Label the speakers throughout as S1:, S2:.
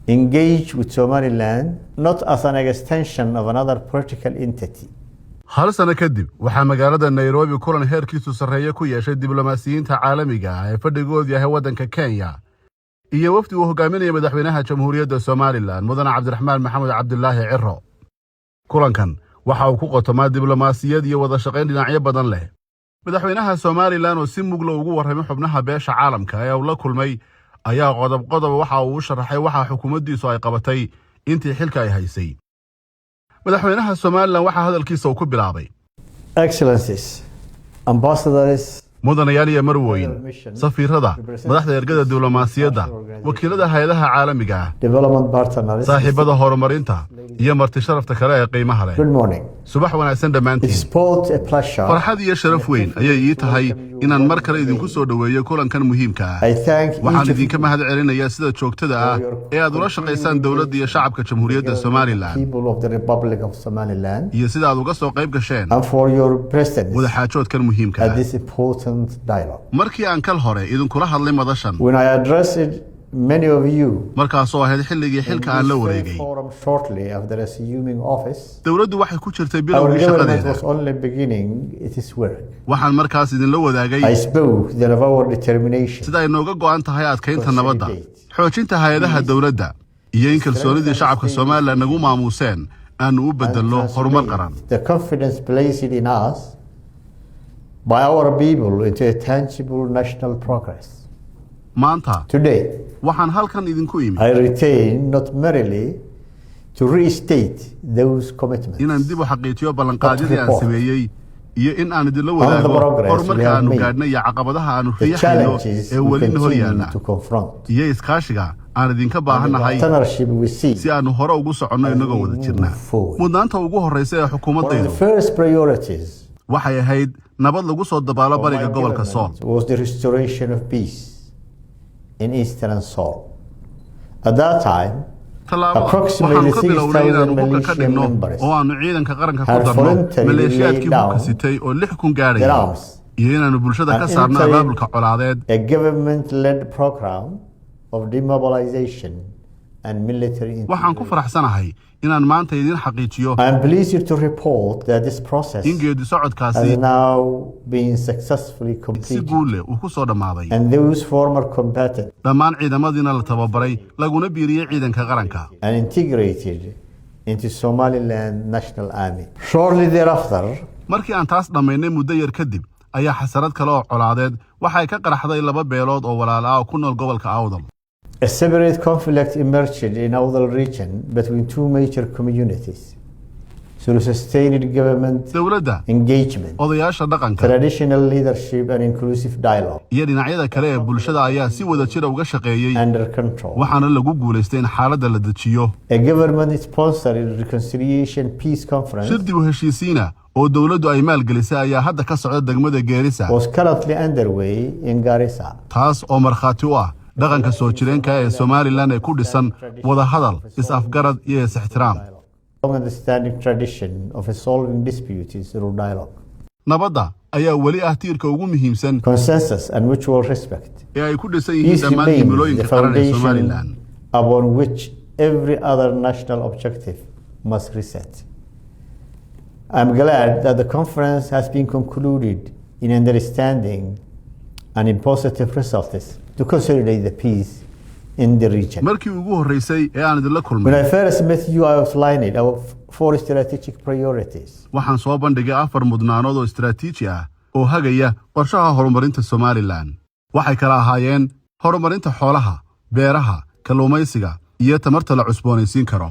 S1: engage with Somaliland not as an extension of another political entity.
S2: hal sano kadib waxaa magaalada Nairobi kulan heerkiisu sareeyo ku yeeshay diblomaasiyiinta caalamiga ah ee fadhigoodu yahay wadanka Kenya iyo wafdi uu hogaaminaya madaxweynaha Jamhuuriyadda Somaliland Mudane Cabdiraxmaan Maxamed Cabdillaahi Cirro. kulankan waxa uu ku qotomaa diblomaasiyad iyo wada shaqayn dhinacyo badan leh. madaxweynaha Somaliland oo si mugla ugu warramay xubnaha beesha caalamka ee uu la kulmay ayaa qodob waxa uu sharaxay waxa xukuumaddiisu ay qabatay intii xilka ay haysay. madaxweynaha Somaliland waxa hadalkiisa uu ku bilaabay
S1: Excellencies, ambassadors,
S2: mudanayaal iyo marwooyin, safiirada, madaxda ergada diblomaasiyadda, wakiillada hay'adaha caalamiga ah,
S1: development partners,
S2: saaxiibada horumarinta iyo marti sharafta kale ee qiimaha leh.
S1: good morning.
S2: subax wanaagsan dhammaantiin.
S1: It's both a pleasure.
S2: farxad iyo sharaf weyn ayay ii tahay inaan mar kale idinku soo dhaweeyo kulankan muhiimka ah.
S1: I thank
S2: waxaan idinka mahad celinayaa sida joogtada ah ee aad ula shaqaysaan dawladda iyo shacabka Jamhuuriyadda Somaliland
S1: people of the Republic of Somaliland
S2: iyo sida aad uga soo qayb gasheen
S1: and for your presence
S2: wada xaajoodkan muhiimka
S1: at
S2: ah.
S1: this important dialogue.
S2: markii aan kal hore idinkula hadlay madashan
S1: When I addressed many of you
S2: markaasoo ahayd xilligii xilka aan la wareegay,
S1: forum shortly after assuming office,
S2: dawladdu waxay ku jirtay
S1: our
S2: bilowgii
S1: government
S2: shaqadeeda.
S1: was only beginning its work.
S2: waxaan markaas idinla wadaagay
S1: I spoke then of our determination
S2: sida ay nooga go'an tahay adkaynta nabadda, xoojinta hay'adaha dawladda iyo in kalsoonidii shacabka Somaliland nagu maamuuseen aanu u bedelno horumar qaran.
S1: the confidence placed in us by our people into a tangible national progress.
S2: maanta
S1: Today,
S2: waxaan halkan idinku imi
S1: I retain not merely to restate those commitments,
S2: inaan dib u xaqiijiyo ballanqaadyadii aan sameeyey iyo in aan idinla
S1: the
S2: wadaago
S1: progress
S2: horumarka
S1: we have
S2: aanu
S1: made,
S2: gaadhnay iyo caqabadaha aanu
S1: the
S2: riixayno
S1: challenges
S2: ee
S1: we
S2: weli hor
S1: continue
S2: yaalla
S1: to confront,
S2: iyo iskaashiga aan idinka baahannahay
S1: partnership we see.
S2: si aanu hore ugu soconno inagoo wada jirna.
S1: forward.
S2: mudnaanta ugu horreysa ee
S1: One of
S2: xukuumaddaydu
S1: the first priorities
S2: waxay ahayd nabad lagu soo dabaalo
S1: of my
S2: bariga gobolka Sool.
S1: government was the restoration of peace in eastern Sool. At that time,
S2: waxaanu ka bilownay inaanu hubka ka dhigno oo aanu ciidanka qaranka ku darno maleeshiyaadkii hubka sitay oo 6,000 gaadhaya iyo inaanu bulshada ka saarno abaabulka colaadeed.
S1: a government-led program of demobilization and military
S2: waxaan ku faraxsanahay inaan maanta idin xaqiijiyo
S1: I am pleased to report that this process
S2: in geedi socodkaasi
S1: has now been successfully
S2: si
S1: completed,
S2: guul leh uu ku soo dhammaaday.
S1: and those former combatants
S2: dhammaan ciidamadiina la tababaray laguna biiriyey ciidanka qaranka
S1: and integrated into Somaliland National Army. Shortly thereafter,
S2: markii aan taas dhammaynay muddo yar kadib ayaa xasarad kale oo colaadeed waxay ka qaraxday 2 beelood oo walaal ah oo ku nool gobolka Awdal.
S1: a separate conflict emerged in Awdal region between two major communities. Through sustained government
S2: dawladda,
S1: engagement,
S2: odayaasha dhaqanka
S1: traditional leadership and inclusive dialogue
S2: iyo dhinacyada kale ee bulshada ayaa si wada jir uga shaqeeyay
S1: under control.
S2: waxaana lagu guuleystay in xaaladda la dejiyo.
S1: A government-sponsored reconciliation peace conference
S2: shir dib u heshiisiina oo dawladdu ay maalgelisay ayaa hadda ka socda degmada Geerisa,
S1: was currently underway in Garissa.
S2: taas oo markhaati u ah dhaqanka soo jireenka ee Somaliland ee ku dhisan wada hadal, is-afgarad iyo is-ixtiraam.
S1: Long-standing tradition of resolving disputes through dialogue,
S2: nabadda ayaa weli ah tiirka ugu muhiimsan
S1: consensus and mutual respect
S2: ee ay ku dhisan yihiin
S1: These
S2: dhammaan
S1: remain the
S2: himilooyinka qaran ee
S1: foundation
S2: Somaliland.
S1: upon which every other national objective must reset. I'm glad that the conference has been concluded in understanding and in positive results to consolidate the peace in the region.
S2: markii ugu horeysay ee aan idinla
S1: When
S2: kulmay
S1: I first met you, I outlined our 4 strategic priorities.
S2: waxaan soo bandhigay 4 mudnaanood oo istiraatiiji ah oo hagaya qorshaha horumarinta Somaliland. waxay kala ahaayeen horumarinta xoolaha, beeraha, kalluumaysiga iyo tamarta la cusboonaysiin karo.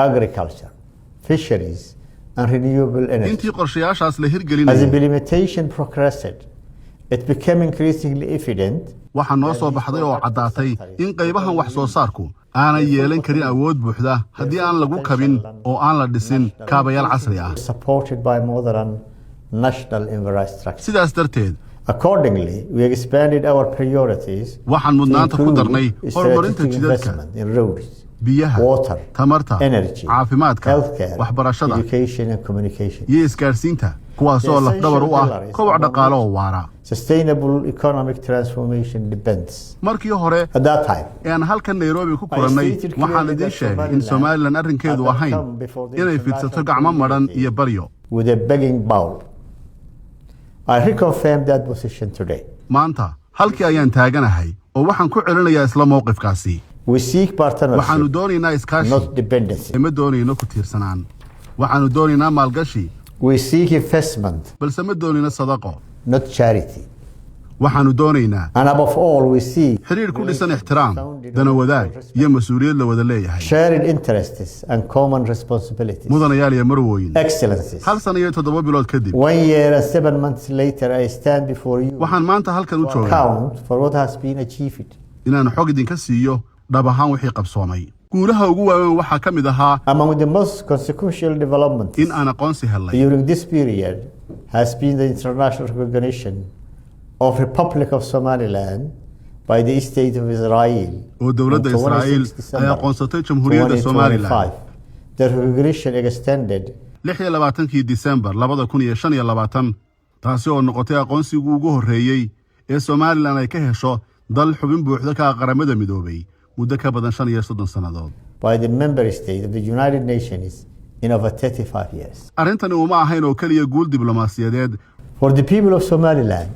S1: Agriculture, fisheries, and renewable energy.
S2: intii qorshayaashaas la
S1: As
S2: hirgelinayay
S1: implementation progressed, it became increasingly evident
S2: waxaa noo soo baxday oo caddaatay in qaybahan wax soo saarku aanay yeelan karin awood buuxda haddii aan lagu kabin oo aan la dhisin kaabayaal casri ah.
S1: supported by modern national infrastructure.
S2: sidaas darteed
S1: Accordingly, we expanded our priorities
S2: waxaan
S1: to
S2: mudnaanta ku darnay
S1: include
S2: horumarinta
S1: strategic
S2: jidadka,
S1: investment in roads,
S2: biyaha,
S1: water,
S2: tamarta,
S1: energy,
S2: caafimaadka,
S1: healthcare,
S2: waxbarashada
S1: education and communication.
S2: iyo isgaarsiinta kuwaasoo lafdhabar u ah koboc dhaqaale oo waara.
S1: Sustainable economic transformation depends.
S2: markii hore
S1: At that time,
S2: aan halkan Nairobi ku kulannay waxaan idin sheegay in Somaliland arrinkeedu ahayn inay fidsato gacmo maran iyo baryo.
S1: With a begging bowl. I reconfirm that position today.
S2: maanta halkii ayaan taaganahay oo waxaan ku celinayaa isla mowqifkaasi.
S1: We seek partnership,
S2: waxaanu doonaynaa iskaashi,
S1: not dependency.
S2: ma doonayno ku tiirsanaan. waxaanu doonaynaa maalgashi,
S1: We seek investment,
S2: balse ma doonayno sadaqo.
S1: not charity.
S2: waxaanu doonaynaa
S1: And above all, we seek
S2: xiriir ku dhisan ixtiraam, dana wadaag iyo mas'uuliyad la wada leeyahay.
S1: shared interests and common responsibilities.
S2: mudanayaal iyo marwooyin,
S1: Excellencies.
S2: hal sano iyo 7 bilood kadib
S1: 1 year and 7 months later, I stand before you
S2: waxaan maanta halkan u
S1: to
S2: joogaa
S1: account for what has been achieved.
S2: inaan xog idinka siiyo dhab ahaan wixii qabsoomay. guulaha ugu waaweyn waxaa ka mid ahaa
S1: Among the most consequential developments
S2: in aan aqoonsi helnay
S1: during this period has been the international recognition of Republic of Somaliland by the State of Israel.
S2: oo dowladda
S1: on 26
S2: Israa'iil ay
S1: December
S2: aqoonsatay Jamhuuriyadda Somaliland
S1: 2025. The recognition extended
S2: 26 December 2025 taasi oo noqotay aqoonsigii ugu horreeyay ee Somaliland ay ka hesho dal xubin buuxda ka qaramada midoobay muddo ka badan 35 sannadood.
S1: by the member state of the United Nations in over 35 years.
S2: arrintani uma ahayn oo kaliya guul diblomaasiyadeed.
S1: For the people of Somaliland,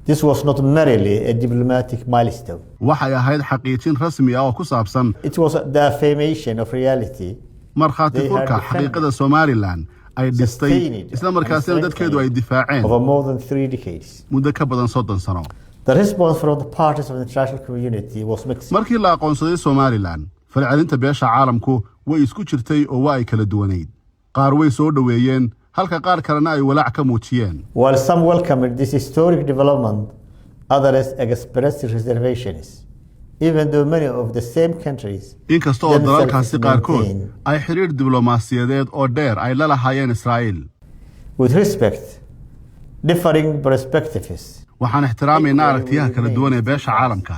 S1: this was not merely a diplomatic milestone.
S2: waxay ahayd xaqiijin rasmi ah oo ku saabsan
S1: It was the affirmation of reality
S2: markhaati furka xaqiiqada Somaliland ay dhistay isla markaasina dadkeedu ay difaaceen
S1: over more than 3 decades.
S2: muddo ka badan 30 sano.
S1: The response from the parties of the international community was mixed.
S2: markii la aqoonsaday Somaliland falcelinta beesha caalamku way isku jirtay oo waa ay kala duwaneyd. qaar way soo dhaweeyeen halka qaar kalena ay walaac ka muujiyeen.
S1: While some welcomed this historic development, others expressed reservations, even though many of the same countries
S2: inkasta oo dalalkaasi qaarkood ay xiriir diblomaasiyadeed oo dheer ay la lahaayeen Israa'iil.
S1: with respect, differing perspectives.
S2: waxaan ixtiraamaynaa aragtiyaha kala duwan ee beesha caalamka.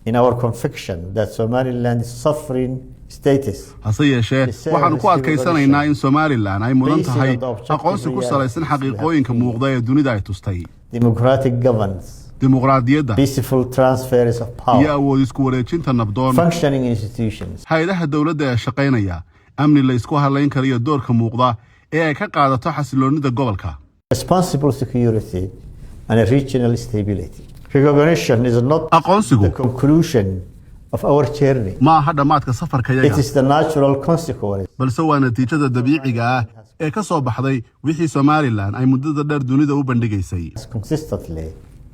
S1: In our conviction that Somaliland is sovereign status,
S2: hase yeeshee waxaanu ku adkaysanaynaa in Somaliland ay mudan tahay aqoonsi ku salaysan xaqiiqooyinka muuqda ee dunida ay tustay.
S1: democratic governance,
S2: dimuqraadiyadda
S1: peaceful transfers of
S2: iyo
S1: power,
S2: awood isku wareejinta nabdoon,
S1: functioning institutions,
S2: hay'adaha dowladda ee shaqaynaya, amni la isku halayn kariyo doorka muuqda ee ay ka qaadato xasiloonida gobolka,
S1: responsible security, and regional stability. Recognition is not
S2: aqoonsigu
S1: the conclusion of our journey.
S2: ma aha dhammaadka safarka
S1: It
S2: yaga,
S1: is the natural consequence
S2: balse waa natiijada dabiiciga ah ee ka soo baxday wixii Somaliland ay muddada dheer dunida u bandhigaysay.
S1: consistently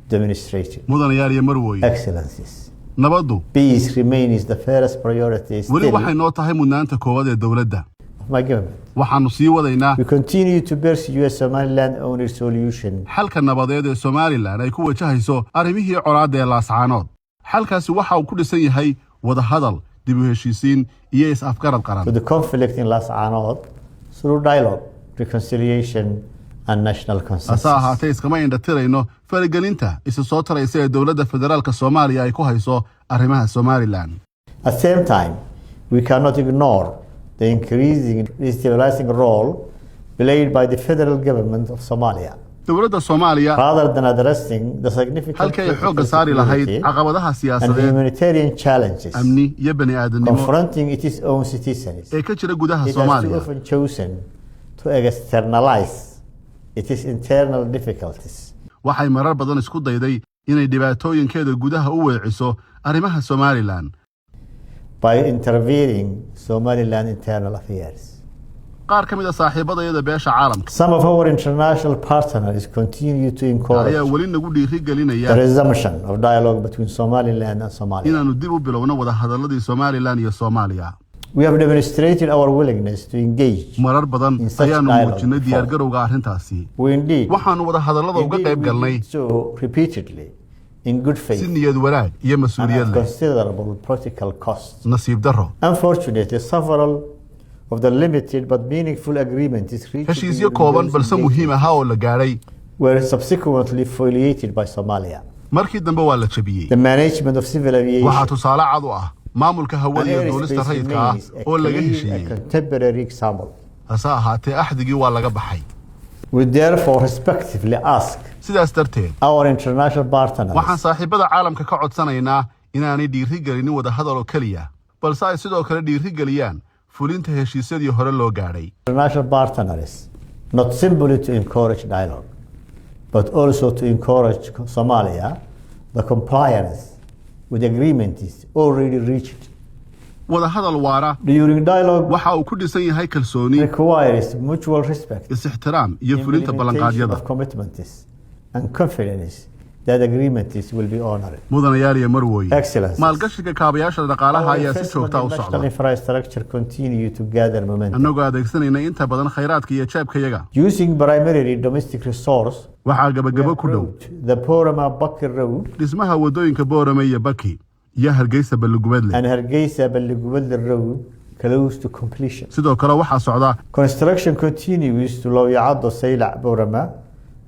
S1: demonstrated.
S2: mudanayaal iyo marwooyin,
S1: Excellencies,
S2: nabaddu
S1: peace remains the first priority
S2: weli
S1: still
S2: waxay noo tahay mudnaanta koowaad ee dowladda.
S1: of my government.
S2: waxaanu sii wadaynaa
S1: We continue to pursue a Somaliland own solution
S2: xalka nabadeed ee Somaliland ay ku wajahayso arrimihii colaadda ee laascaanood. xalkaasi waxa uu ku dhisan yahay wada hadal, dib u heshiisiin iyo is-afgarad qaran.
S1: to the conflict in Las Anod through dialogue, reconciliation, and national
S2: hase
S1: consensus.
S2: ahaatee iskama indhatirayno faragelinta isa soo taraysa ee dowladda federaalka Soomaaliya ay ku hayso arrimaha Somaliland.
S1: At the same time, we cannot ignore the increasing destabilizing role played by the federal government of Somalia.
S2: dowladda Soomaaliya
S1: Rather than addressing the significant
S2: halkay xoogga
S1: political
S2: saari lahayd
S1: security
S2: caqabadaha
S1: and
S2: siyaasadeed,
S1: humanitarian challenges
S2: amni iyo bani'aadanimo
S1: confronting its own citizens,
S2: ee ka jira gudaha
S1: it has too
S2: Soomaaliya,
S1: often chosen to externalize its internal difficulties.
S2: waxay marar badan isku dayday inay dhibaatooyinkeeda gudaha u weeciso arrimaha Somaliland
S1: by intervening Somaliland internal affairs.
S2: qaar ka mid ah saaxiibadayada beesha caalamka
S1: Some of our international partners continue to encourage
S2: ayaa weli nagu dhiirigelinaya
S1: the resumption of dialogue between Somaliland and Somalia.
S2: inaanu dib u bilowno wada hadalladii Somaliland iyo Soomaaliya.
S1: We have demonstrated our willingness to engage.
S2: marar badan
S1: In such
S2: ayaanu
S1: dialogue
S2: muujinay
S1: before.
S2: diyaargarowga arrintaasi.
S1: We indeed,
S2: waxaanu wada hadallada uga qayb galnay
S1: we did so repeatedly in good
S2: si
S1: faith
S2: niyad wanaag iyo
S1: and
S2: mas'uuliyad
S1: at
S2: leh.
S1: considerable practical costs.
S2: nasiib darro,
S1: Unfortunately, several of the limited but meaningful agreements reached
S2: heshiisyo
S1: during
S2: kooban
S1: those
S2: balse muhiim
S1: engagements
S2: ah oo la gaadhay
S1: were subsequently violated by Somalia.
S2: markii dambe waa la jabiyey.
S1: The management of civil
S2: waxaa
S1: aviation
S2: tusaale cad u ah maamulka hawada
S1: and
S2: iyo duulista
S1: airspace
S2: rayidka ah
S1: remains
S2: oo laga
S1: a
S2: heshiiyey.
S1: contemporary example.
S2: hase ahaatee axdigii waa laga baxay.
S1: We therefore respectively ask
S2: sidaas darteed
S1: our international partners
S2: waxaan saaxiibada caalamka ka codsanaynaa inaanay dhiirigelinin wada hadal oo kaliya balse ay sidoo kale dhiirigeliyaan fulinta heshiisyadii hore loo gaadhay.
S1: International partners not simply to encourage dialogue but also to encourage Somalia the compliance with agreements already reached.
S2: wada hadal waara
S1: During dialogue
S2: waxa uu ku dhisan yahay kalsooni,
S1: requires mutual respect,
S2: is-ixtiraam iyo fulinta ballanqaadyada.
S1: of commitments and confidence that agreements will be honored.
S2: mudanayaal iyo marwooyin
S1: Excellencies.
S2: maalgashiga kaabayaasha dhaqaalaha ayaa si joogta u
S1: National
S2: socda
S1: infrastructure continue to gather momentum.
S2: annagoo adeegsanayna inta badan khayraadka iyo jeebkayaga.
S1: Using primarily domestic resource,
S2: waxaa gabagabo ku dhow
S1: the 𝒂𝒂𝒂𝒅𝒊 road
S2: dhismaha wadooyinka Boorame iyo Baki iyo Hargeysa Balugubadle.
S1: and 𝑧𝒆𝒊𝒊𝒊 road close to completion.
S2: sidoo kale waxaa socda
S1: Construction continues to 𝒉𝒂𝒊𝒊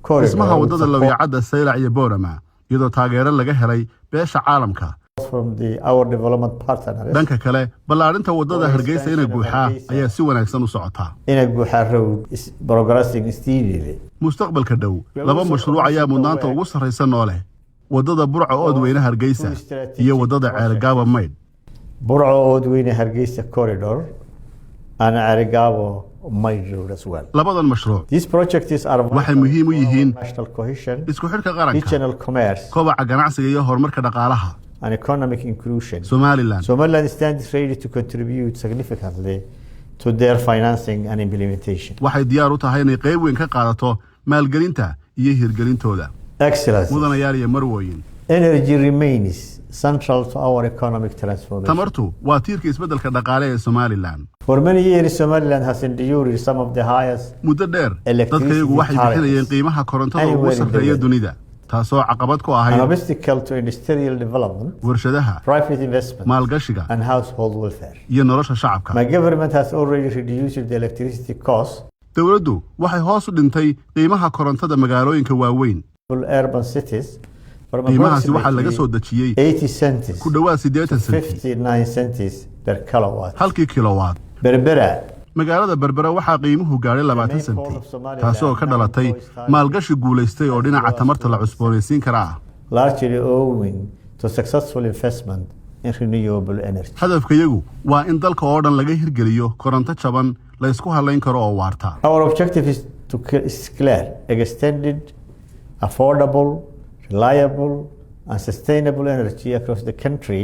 S1: corridor
S2: dhismaha wadada Lawyacadda Saylac iyo Boorama iyadoo taageero laga helay beesha caalamka.
S1: from our development partners.
S2: dhanka kale ballaarinta wadada Hargeysa ina guuxa ayaa si wanaagsan u socota.
S1: 𝒂𝒂𝒊𝒊 road is progressing steadily.
S2: mustaqbalka dhow laba mashruuc ayaa mudnaanta ugu sarreysa noole wadada Burco Oodweyne Hargeysa iyo wadada Ceelgaaba Maydh.
S1: Burco Oodweyne Hargeysa corridor and 𝒂𝒊𝒚𝒆𝒚 road as well.
S2: labadan mashruuc
S1: These projects are
S2: waxay muhiim u yihiin
S1: national cohesion,
S2: isku xidhka qaranka,
S1: regional commerce,
S2: kobaca ganacsiga iyo horumarka dhaqaalaha.
S1: and economic inclusion.
S2: Somaliland
S1: Somaliland stands ready to contribute significantly to their financing and implementation.
S2: waxay diyaar u tahay inay qayb weyn ka qaadato maalgelinta iyo hirgelintooda.
S1: Excellencies.
S2: mudanayaal iyo marwooyin
S1: Energy remains central to our economic transformation.
S2: tamartu waa tiirka isbeddelka dhaqaale ee Somaliland.
S1: For many years, Somaliland has endured some of the highest
S2: muddo dheer dadkayagu waxay bixinayeen qiimaha korontada ugu sarreeya dunida taasoo caqabad ku
S1: an
S2: ahayd
S1: obstacle to industrial development,
S2: warshadaha,
S1: private investment,
S2: maalgashiga
S1: and household welfare.
S2: iyo nolosha shacabka.
S1: My government has already reduced the electricity cost
S2: dowladdu waxay hoos u dhintay qiimaha korontada magaalooyinka waaweyn.
S1: for urban cities from
S2: qiimahaasi waxaa laga soo dejiyey
S1: 80 cents
S2: ku dhowaad 80 senti
S1: 59 cents per kilowatt.
S2: halkii kilowatt.
S1: Berbera,
S2: magaalada Berbera waxaa qiimuhu gaadhay 20 senti taasoo ka dhalatay maalgashi guulaystay oo dhinaca tamarta la cusboonaysiin kara ah.
S1: largely owing to successful investment in renewable energy.
S2: hadafkayagu waa in dalka oo dhan laga hirgeliyo koronto jaban la isku halayn karo oo waarta.
S1: Our objective is to clear extended, affordable, reliable, and sustainable energy across the country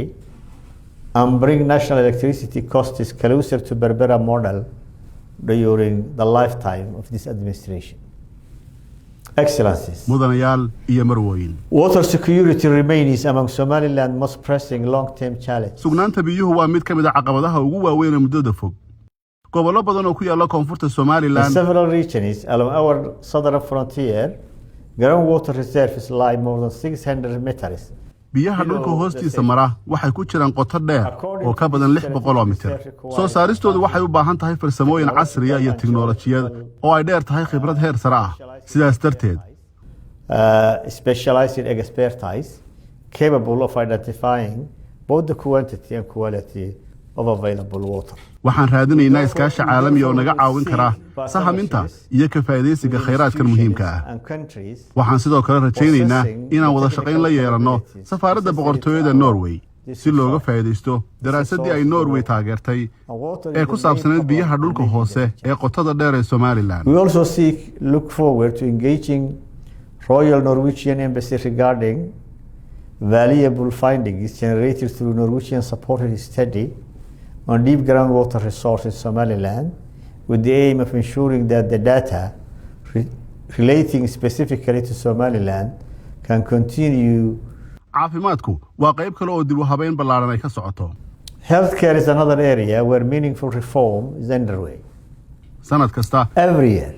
S1: and bring national electricity costs closer to Berbera model during the lifetime of this administration. Excellencies.
S2: mudanayaal iyo marwooyin
S1: Water security remains among Somaliland's most pressing long-term challenges.
S2: sugnaanta biyuhu waa mid ka mid ah caqabadaha ugu waaweyn ee muddada fog. gobollo badan oo ku yaalla koonfurta
S1: In
S2: Somaliland
S1: several regions along our southern frontier, groundwater reserves lie more than 600 meters.
S2: biyaha dhulka hoostiisa mara waxay ku jiraan qoto dheer oo ka badan 600 mitir. soo saaristoodu waxay u baahan tahay farsamooyin casriya iyo tiknoolajiyad oo ay dheer tahay khibrad heer sare ah. sidaas darteed
S1: Specialized expertise capable of identifying both the quantity and quality of available water.
S2: waxaan raadinaynaa iskaashi caalami oo naga caawin kara sahaminta iyo ka faa'iidaysiga khayraadkan muhiimka ah.
S1: And countries
S2: waxaan sidoo kale rajaynaynaa inaan wada shaqayn la yeelanno safaaradda boqortooyada Norway si looga faa'iidaysto daraasaddii ay Norway taageertay ee ku saabsaneyd biyaha dhulka hoose ee qotada dheer ee Somaliland.
S1: we also look forward to engaging Royal Norwegian Embassy regarding valuable findings generated through Norwegian supported study on deep groundwater resources in Somaliland with the aim of ensuring that the data relating specifically to Somaliland can continue.
S2: caafimaadku waa qayb kale oo dib u habeyn ballaaran ay ka socoto.
S1: Healthcare is another area where meaningful reform is underway.
S2: sanad kasta
S1: Every year,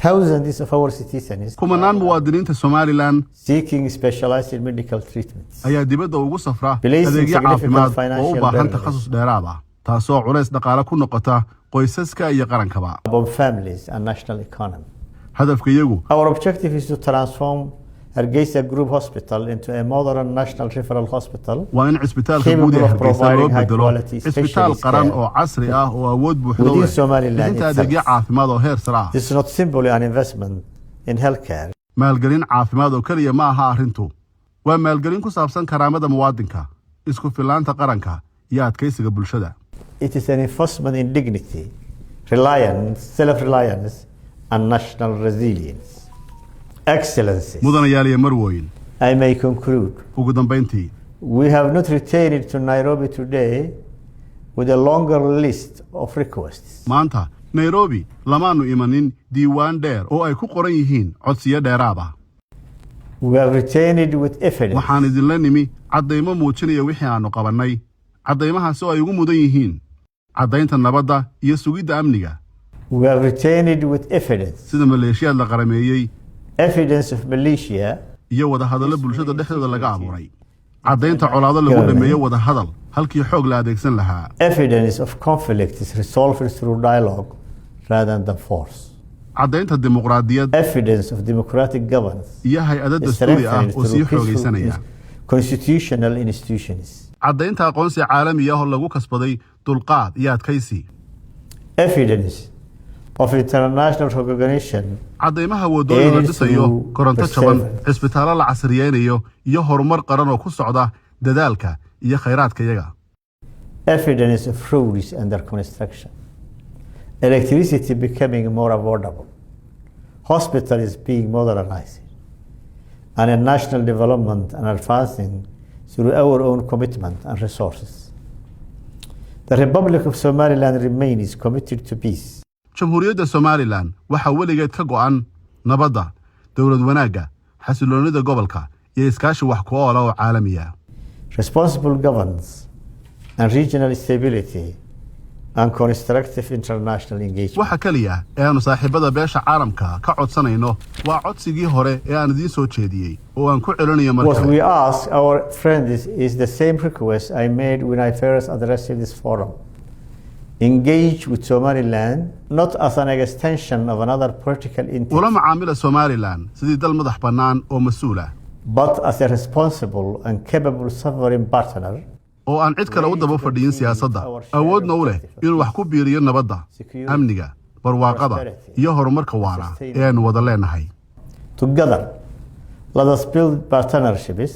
S1: thousands of our citizens
S2: kumanaan muwaadiniinta Somaliland
S1: seeking specialized medical treatments.
S2: ayaa dibadda ugu safra
S1: Placing
S2: adeegyo
S1: significant
S2: caafimaad oo u
S1: financial
S2: baahan
S1: burdens
S2: takhasus dheeraad ah taasoo culays dhaqaale ku noqota qoysaska iyo qarankaba.
S1: Upon families and national economy.
S2: hadafkayagu
S1: Our objective is to transform Hargeysa Group Hospital into a modern national referral hospital
S2: waa in cisbitaalka guud ee Hargeysa loo bedelo cisbitaal qaran oo casri ah oo awood buuxda u leh inta adeegyo caafimaad oo heer sare ah.
S1: This is not simply an investment in healthcare.
S2: maalgelin caafimaad oo kaliya ma aha arrintu waa maalgelin ku saabsan karaamada muwaadinka isku filaanta qaranka iyo adkeysiga bulshada.
S1: It is an investment in dignity, reliance, self-reliance and national resilience. Excellencies,
S2: mudanayaal iyo marwooyin,
S1: I may conclude.
S2: ugu dambeyntii,
S1: We have not returned to Nairobi today with a longer list of requests.
S2: maanta Nairobi lamaanu imanin diiwaan dheer oo ay ku qoran yihiin codsiyo dheeraad ah.
S1: We have returned with evidence.
S2: waxaan idinla nimi caddaymo muujinaya wixii aanu qabannay caddaymahaas oo ay ugu mudan yihiin caddaynta nabadda iyo sugidda amniga.
S1: We have returned with evidence.
S2: sida maleeshiyaad la qarameeyey,
S1: Evidence of militia.
S2: iyo wadahadallo bulshada dhexdooda laga abuuray. caddaynta colaado lagu dhameeyo wadahadal halkii xoog la adeegsan lahaa.
S1: Evidence of conflict is resolved through dialogue rather than force.
S2: caddaynta dimuqraadiyad.
S1: Evidence of democratic governance.
S2: iyo hay-adda dastuuri ah oo sii xoogaysanaya.
S1: Constitutional institutions.
S2: caddaynta aqoonsi caalami ah oo lagu kasbaday dulqaad iyo adkaysi.
S1: Evidence of international recognition.
S2: caddaymaha wadooyin la dhisayo, koronto jaban, cisbitaallo la casriyeynayo iyo horumar qaran oo ku socda dadaalka iyo khayraadka iyaga.
S1: Evidence of roads under construction. Electricity becoming more affordable. Hospitals being modernized. And a national development and advancing through our own commitment and resources. The Republic of Somaliland remains committed to peace.
S2: jamhuuriyadda Somaliland waxa weligeed ka go'an nabadda, dawlad wanaagga, xasiloonida gobolka iyo iskaashi wax ku ool ah oo caalami ah.
S1: Responsible governance and regional stability and constructive international engagement.
S2: waxa kaliya ee aanu saaxiibada beesha caalamka ka codsanayno waa codsigii hore ee aan idiin soo jeediyey oo aan ku celinayo
S1: What
S2: markale.
S1: we ask our friends is the same request I made when I first addressed this forum. Engage with Somaliland not as an extension of another political entity,
S2: ula macaamila Somaliland sidii dal madax bannaan oo mas'uul ah
S1: but as a responsible and capable sovereign partner.
S2: oo aan cid kale u daba fadhiyin siyaasadda, awoodna u leh inuu wax ku biiriyo nabadda, amniga, barwaaqada iyo horumarka waara ee aanu wada leenahay.
S1: Together, let us build partnerships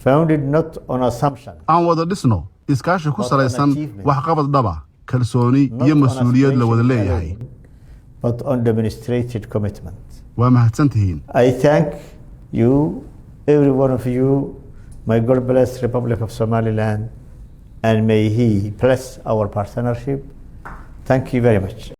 S1: founded not on assumption,
S2: aan wada dhisno iskaashi ku salaysan waxqabad dhaba, kalsooni iyo mas'uuliyad la wada leeyahay.
S1: but on demonstrated commitment.
S2: waa mahadsantihiin.
S1: I thank you, every one of you. May God bless Republic of Somaliland and may He bless our partnership. Thank you very much.